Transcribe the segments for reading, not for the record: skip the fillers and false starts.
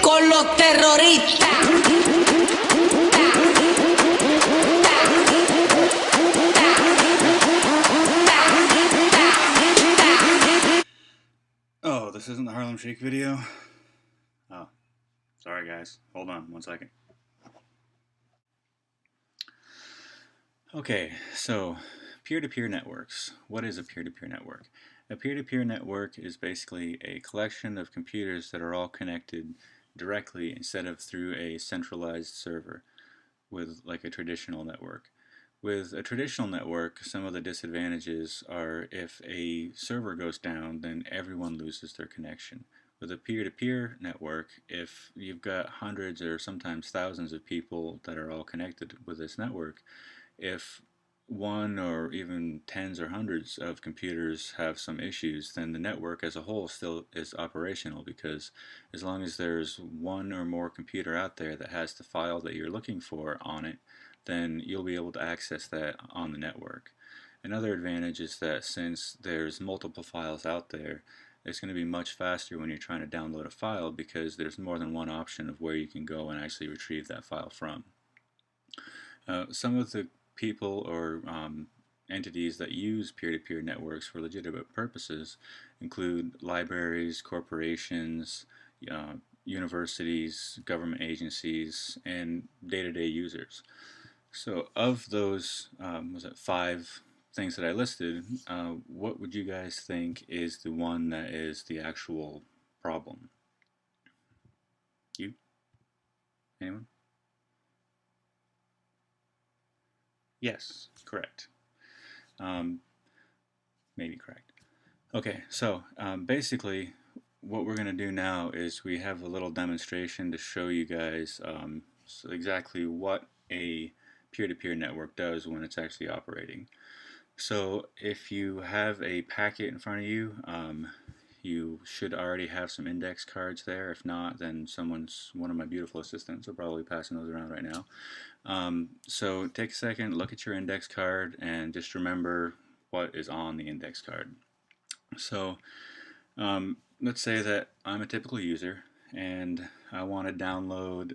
con los terroristas. Oh, this isn't the Harlem Shake video? Oh, sorry guys. Hold on one second. Okay, so peer-to-peer networks. What is a peer-to-peer network? A peer-to-peer network is basically a collection of computers that are all connected directly instead of through a centralized server with like a traditional network. With a traditional network, some of the disadvantages are if a server goes down, then everyone loses their connection. With a peer-to-peer network, if you've got hundreds or sometimes thousands of people that are all connected with this network, if one or even tens or hundreds of computers have some issues, then the network as a whole still is operational, because as long as there's one or more computer out there that has the file that you're looking for on it, then you'll be able to access that on the network. Another advantage is that since there's multiple files out there, it's going to be much faster when you're trying to download a file, because there's more than one option of where you can go and actually retrieve that file from. Some of the people or entities that use peer-to-peer networks for legitimate purposes include libraries, corporations, universities, government agencies, and day-to-day users. So of those, was it 5 things that I listed, what would you guys think is the one that is the actual problem? You? Anyone? Yes, correct. Maybe correct. Okay, so basically what we're going to do now is we have a little demonstration to show you guys so exactly what a peer-to-peer network does when it's actually operating. So if you have a packet in front of you, you should already have some index cards there. If not, then one of my beautiful assistants will probably be passing those around right now. So take a second, look at your index card, and just remember what is on the index card. So let's say that I'm a typical user and I want to download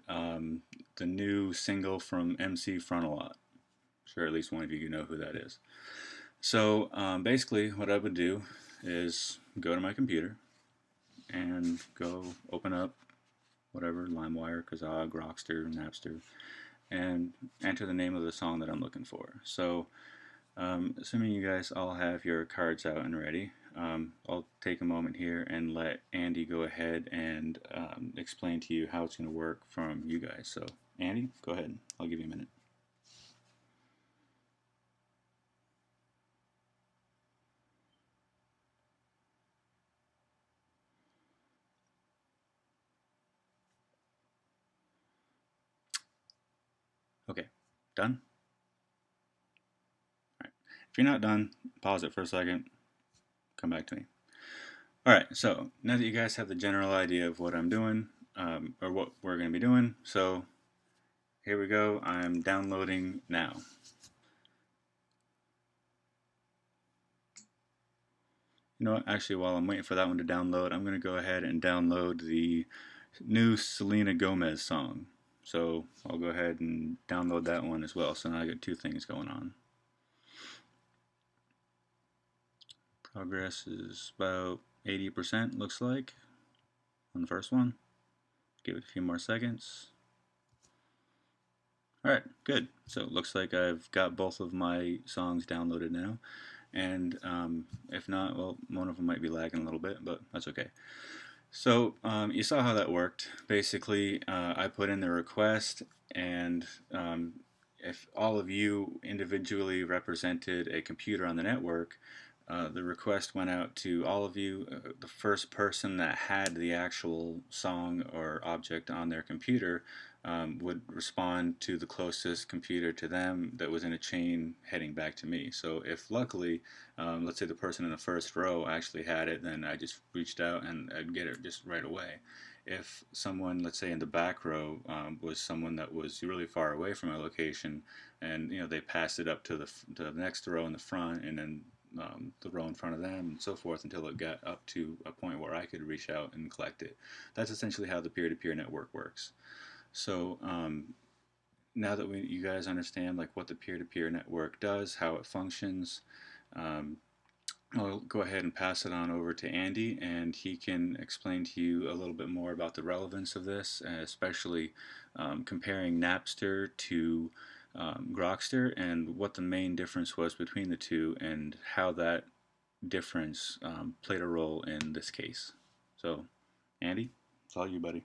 the new single from MC Frontalot. I'm sure at least one of you know who that is. So basically what I would do is go to my computer and go open up whatever, LimeWire, Kazaa, Grokster, Napster, and enter the name of the song that I'm looking for. So assuming you guys all have your cards out and ready, I'll take a moment here and let Andy go ahead and explain to you how it's going to work from you guys. So Andy, go ahead. I'll give you a minute. Okay, done? All right. If you're not done, pause it for a second, come back to me. Alright, so now that you guys have the general idea of what I'm doing, or what we're going to be doing, so here we go. I'm downloading now. You know what, actually while I'm waiting for that one to download, I'm going to go ahead and download the new Selena Gomez song. So I'll go ahead and download that one as well. So now I got 2 things going on. Progress is about 80%, looks like, on the first one. Give it a few more seconds. Alright, good. So it looks like I've got both of my songs downloaded now. And if not, well, one of them might be lagging a little bit, but that's okay. So you saw how that worked. Basically, I put in the request, and if all of you individually represented a computer on the network, the request went out to all of you. The first person that had the actual song or object on their computer would respond to the closest computer to them that was in a chain heading back to me. So if luckily, let's say the person in the first row actually had it, then I just reached out and I'd get it just right away. If someone, let's say in the back row, was someone that was really far away from my location, and they passed it up to the next row in the front, and then the row in front of them, and so forth, until it got up to a point where I could reach out and collect it. That's essentially how the peer-to-peer network works. So now that you guys understand like what the peer-to-peer network does, how it functions, um, I'll go ahead and pass it on over to Andy, and he can explain to you a little bit more about the relevance of this, especially comparing Napster to Grokster, and what the main difference was between the two, and how that difference played a role in this case. So, Andy, it's all you, buddy.